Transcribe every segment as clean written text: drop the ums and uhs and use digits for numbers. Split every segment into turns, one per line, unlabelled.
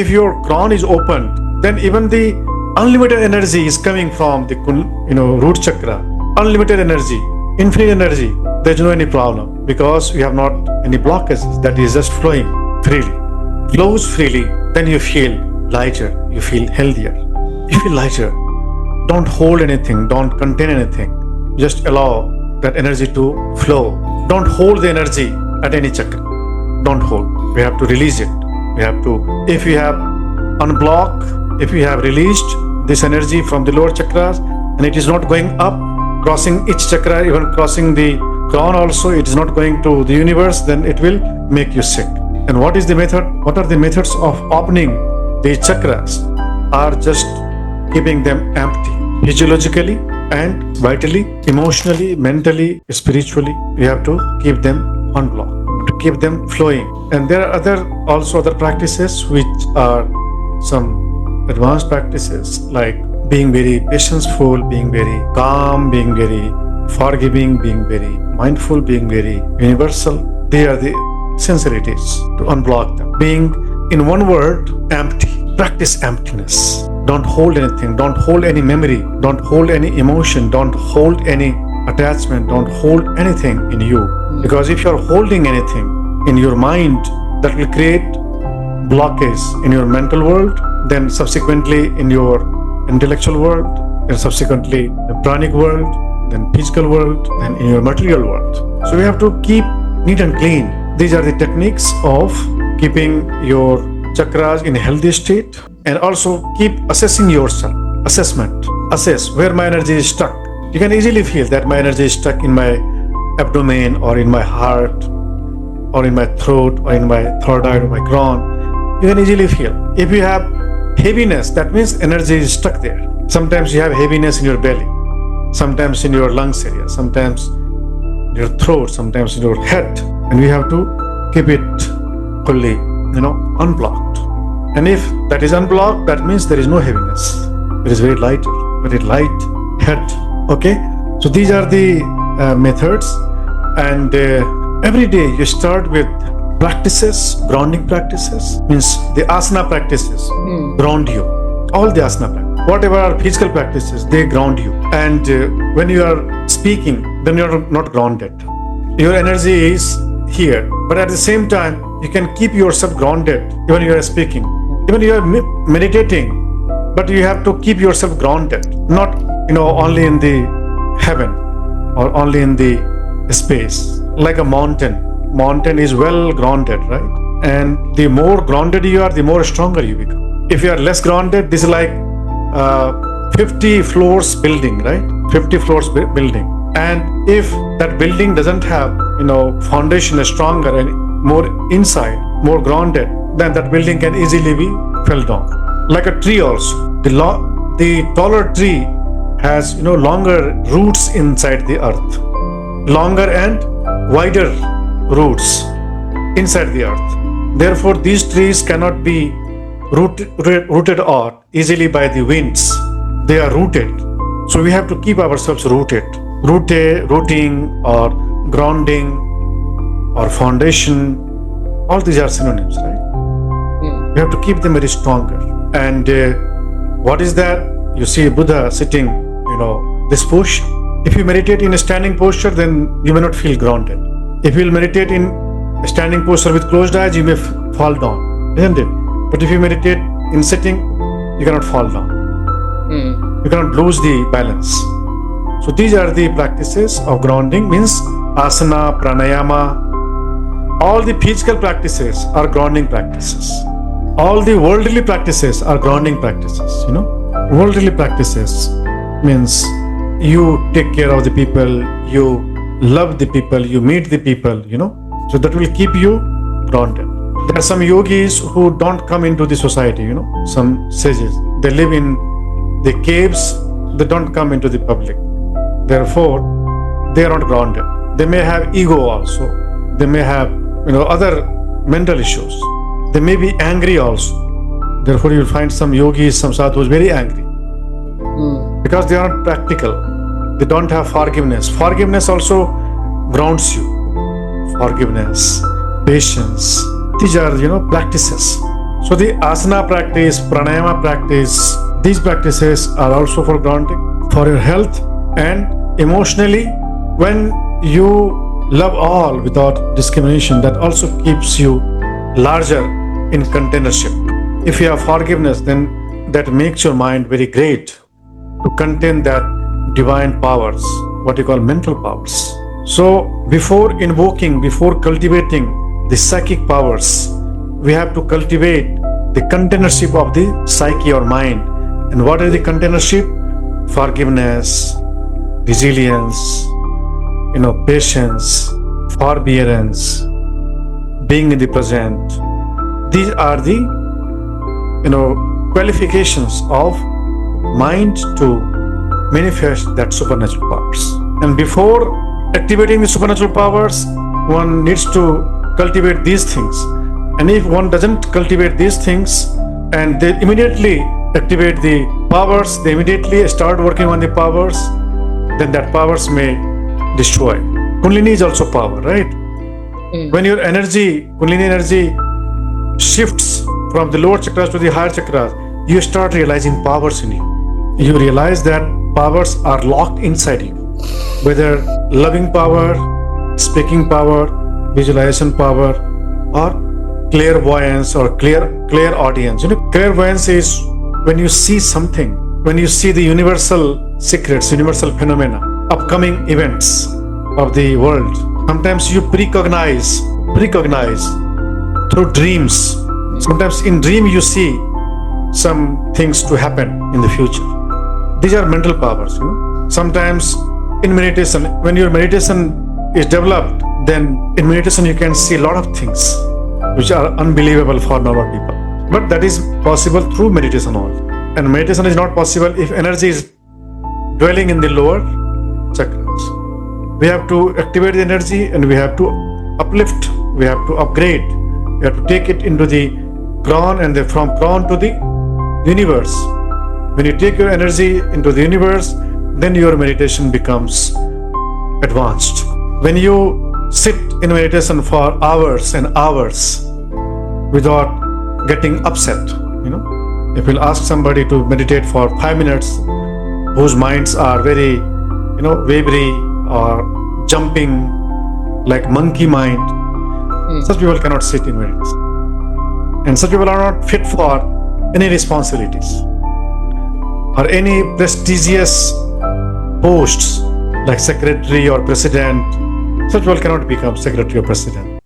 If your crown is opened, then even the unlimited energy is coming from the root chakra. Unlimited energy, infinite energy. There's no any problem because you have not any blockages. That is just flowing freely. Flows freely, then you feel lighter, you feel healthier. You feel lighter. Don't hold anything, don't contain anything. Just allow that energy to flow. Don't hold the energy at any chakra. Don't hold. We have to release it. We have to, if we have unblocked, if we have released this energy from the lower chakras and it is not going up, crossing each chakra, even crossing the crown also, it is not going to the universe, then it will make you sick. And what is the method? What are the methods of opening the chakras? Are just keeping them empty. Physiologically and vitally, emotionally, mentally, spiritually, we have to keep them unblocked, to keep them flowing. And there are other practices which are some advanced practices like being very patientful, being very calm, being very forgiving, being very mindful, being very universal. They are the sincerities to unblock them. Being, in one word, empty. Practice emptiness. Don't hold anything. Don't hold any memory. Don't hold any emotion. Don't hold any attachment. Don't hold anything in you. Because if you're holding anything in your mind, that will create blockage in your mental world, then subsequently in your intellectual world, and subsequently the pranic world, then physical world, and in your material world. So we have to keep neat and clean. These are the techniques of keeping your chakras in a healthy state, and also keep assessing yourself. Assessment. Assess where my energy is stuck. You can easily feel that my energy is stuck in my abdomen or in my heart or in my throat or in my third eye or my crown. You can easily feel. If you have heaviness, that means energy is stuck there. Sometimes you have heaviness in your belly, sometimes in your lungs area, sometimes in your throat, sometimes in your head, and we have to keep it fully, unblocked. And if that is unblocked, that means there is no heaviness. It is very lighter, very light head. Okay, so these are the methods, and every day you start with practices, grounding practices, means the asana practices ground you. All the asana practices, whatever are physical practices, they ground you. And when you are speaking, then you are not grounded. Your energy is here, but at the same time, you can keep yourself grounded even when you are speaking. Even you are meditating, but you have to keep yourself grounded, not only in the heaven or only in the space. Like a mountain. Mountain is well grounded, right? And the more grounded you are, the more stronger you become. If you are less grounded, this is like 50 floors building, right? 50 floors building. And if that building doesn't have, foundation is stronger and more inside, more grounded, then that building can easily be fell down. Like a tree also. The taller tree has, longer roots inside the earth. Longer and wider roots inside the earth. Therefore, these trees cannot be rooted out easily by the winds. They are rooted. So we have to keep ourselves rooted. Rooting or grounding or foundation, all these are synonyms, right? We have to keep them very stronger. And what is that? You see Buddha sitting, this posture. If you meditate in a standing posture, then you may not feel grounded. If you will meditate in a standing posture with closed eyes, you may fall down, isn't it? But if you meditate in sitting, you cannot fall down. You cannot lose the balance. So these are the practices of grounding, means asana, pranayama. All the physical practices are grounding practices. All the worldly practices are grounding practices, Worldly practices means you take care of the people, you love the people, you meet the people, So that will keep you grounded. There are some yogis who don't come into the society, some sages. They live in the caves, they don't come into the public. Therefore, they are not grounded. They may have ego also. They may have, other mental issues. They may be angry also. Therefore, you will find some yogis, some sadhus very angry. Because they are not practical. They don't have forgiveness. Forgiveness also grounds you. Forgiveness, patience. These are, practices. So the asana practice, pranayama practice, these practices are also for grounding, for your health, and emotionally, when you love all without discrimination, that also keeps you larger in containership. If you have forgiveness, then that makes your mind very great to contain that divine powers, what you call mental powers. So before invoking, before cultivating the psychic powers, we have to cultivate the containership of the psyche or mind. And what is the containership? Forgiveness, resilience, patience, forbearance, being in the present. These are the qualifications of mind to manifest that supernatural powers. And before activating the supernatural powers, one needs to cultivate these things. And if one doesn't cultivate these things and they immediately activate the powers, they immediately start working on the powers, then that powers may destroy. Kundalini is also power, right? When your energy, Kundalini energy, shifts from the lower chakras to the higher chakras, you start realizing powers in you. You realize that powers are locked inside you, whether loving power, speaking power, visualization power, or clairvoyance or clairaudience. Clairvoyance is when you see something, when you see the universal secrets, universal phenomena, upcoming events of the world. Sometimes you precognize through dreams. Sometimes in dream you see some things to happen in the future. These are mental powers. Sometimes in meditation, when your meditation is developed, then in meditation you can see a lot of things which are unbelievable for normal people. But that is possible through meditation only. And meditation is not possible if energy is dwelling in the lower chakras. We have to activate the energy and we have to uplift, we have to upgrade, we have to take it into the crown and from crown to the universe. When you take your energy into the universe, then your meditation becomes advanced. When you sit in meditation for hours and hours without getting upset, if you'll ask somebody to meditate for 5 minutes whose minds are very wavering or jumping like monkey mind, such people cannot sit in meditation, and such people are not fit for any responsibilities or any prestigious posts like secretary or president. Such people cannot become secretary or president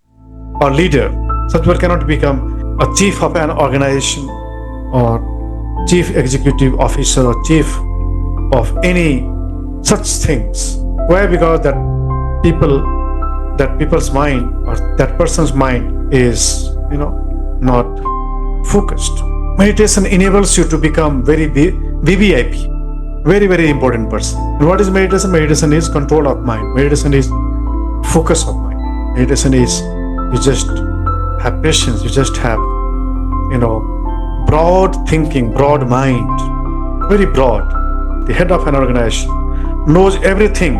or leader. Such people cannot become a chief of an organization or chief executive officer or chief of any such things. Why? Because that people's mind or that person's mind is not focused. Meditation enables you to become very VVIP, very, very important person. And what is meditation? Meditation is control of mind. Meditation is focus of mind. Meditation is you just have patience, you just have broad thinking, broad mind, very broad. The head of an organization knows everything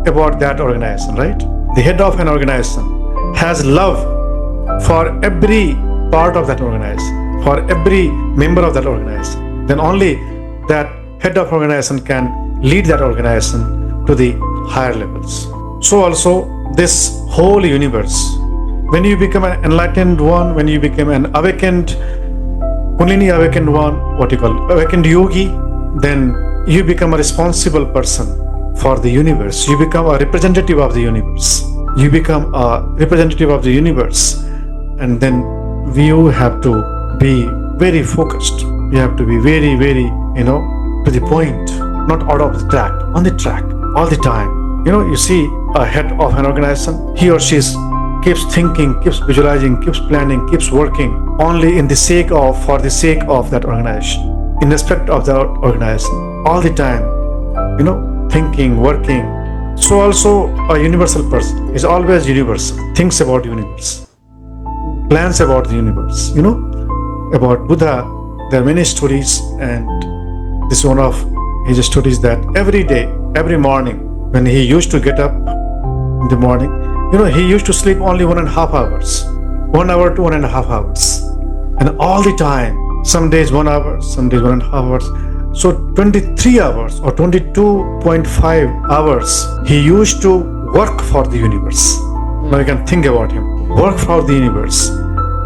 about that organization, right? The head of an organization has love for every part of that organization, for every member of that organization. Then only that head of organization can lead that organization to the higher levels. So also this whole universe, when you become an enlightened one, when you become an awakened, Kundalini awakened one, awakened yogi, then you become a responsible person for the universe. You become a representative of the universe. You become a representative of the universe. And then you have to be very focused. You have to be very, very, to the point, not out of the track, on the track, all the time. You see a head of an organization, he or she keeps thinking, keeps visualizing, keeps planning, keeps working only for the sake of that organization, in respect of that organization, all the time, thinking, working. So also a universal person is always universal, thinks about universe, plans about the universe. About Buddha, there are many stories, and this is one of his stories, that every day, every morning, when he used to get up in the morning, he used to sleep only 1.5 hours, 1 hour to 1.5 hours. And all the time, some days 1 hour, some days 1.5 hours. So 23 hours or 22.5 hours he used to work for the universe. Now you can think about him. Work for the universe.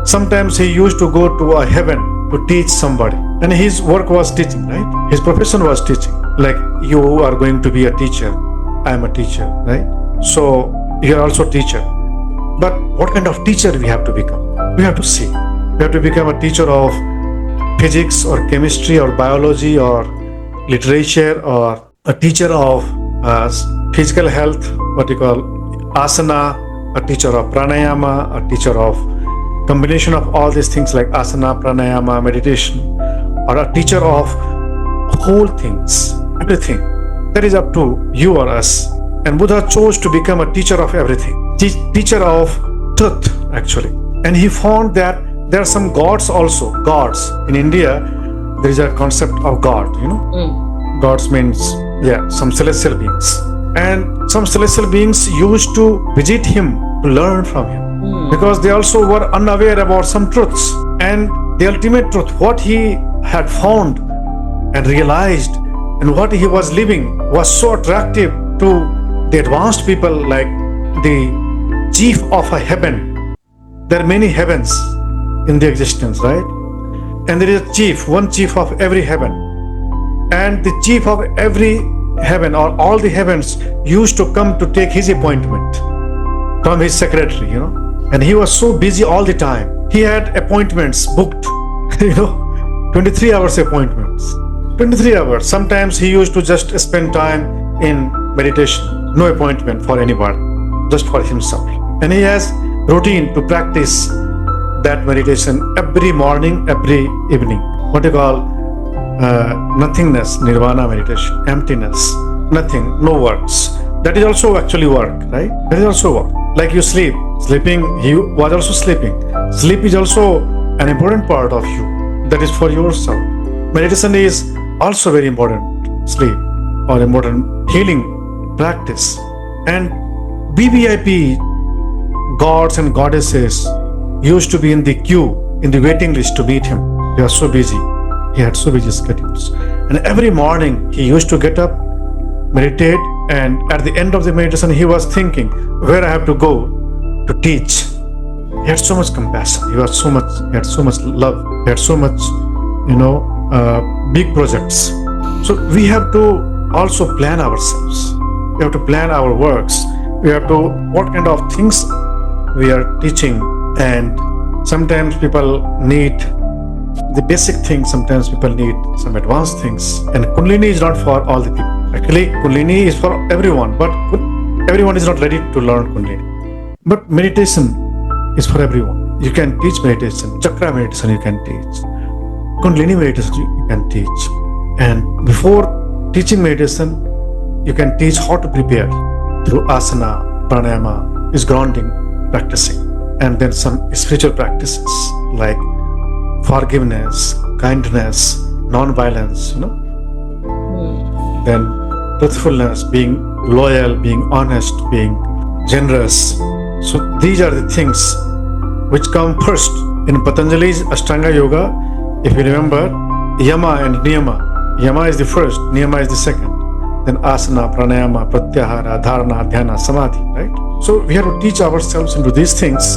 Sometimes he used to go to a heaven to teach somebody. And his work was teaching, right? His profession was teaching. Like you are going to be a teacher. I am a teacher, right? So you are also a teacher. But what kind of teacher we have to become? We have to see. We have to become a teacher of physics or chemistry or biology or literature, or a teacher of physical health, what you call asana, a teacher of pranayama, a teacher of combination of all these things like asana, pranayama, meditation, or a teacher of whole things, everything. That is up to you or us. And Buddha chose to become a teacher of everything, teacher of truth actually. And he found that there are some gods also, gods. In India, there is a concept of God, Gods means, some celestial beings. And some celestial beings used to visit him to learn from him because they also were unaware about some truths. And the ultimate truth, what he had found and realized and what he was living was so attractive to the advanced people, like the chief of a heaven. There are many heavens in the existence, right? And there is a chief, one chief of every heaven. And the chief of every heaven or all the heavens used to come to take his appointment from his secretary, And he was so busy all the time. He had appointments booked, 23 hours appointments. 23 hours. Sometimes he used to just spend time in meditation. No appointment for anybody, just for himself. And he has routine to practice that meditation every morning, every evening. What you call nothingness, nirvana meditation, emptiness, nothing, no works. That is also actually work, right? That is also work. Like you sleep. Sleeping, he was also sleeping. Sleep is also an important part of you. That is for yourself. Meditation is also very important. Sleep or important healing practice. And VVIP gods and goddesses used to be in the queue, in the waiting list to meet him. They are so busy. He had so busy schedules. And every morning he used to get up, meditate, and at the end of the meditation he was thinking where I have to go to teach. He had so much compassion. He had so much love. He had so much, big projects. So we have to also plan ourselves. We have to plan our works. We have to, what kind of things we are teaching. And sometimes people need the basic things, sometimes people need some advanced things. And Kundalini is not for all the people. Actually, Kundalini is for everyone, but everyone is not ready to learn Kundalini. But meditation is for everyone. You can teach meditation, chakra meditation you can teach, Kundalini meditation you can teach. And before teaching meditation, you can teach how to prepare through asana, pranayama, is grounding, practicing. And then some spiritual practices like forgiveness, kindness, non-violence, Then truthfulness, being loyal, being honest, being generous. So these are the things which come first. In Patanjali's Ashtanga Yoga, if you remember, Yama and Niyama. Yama is the first, Niyama is the second. Then asana, pranayama, pratyahara, dharana, dhyana, samadhi, right? So we have to teach ourselves into these things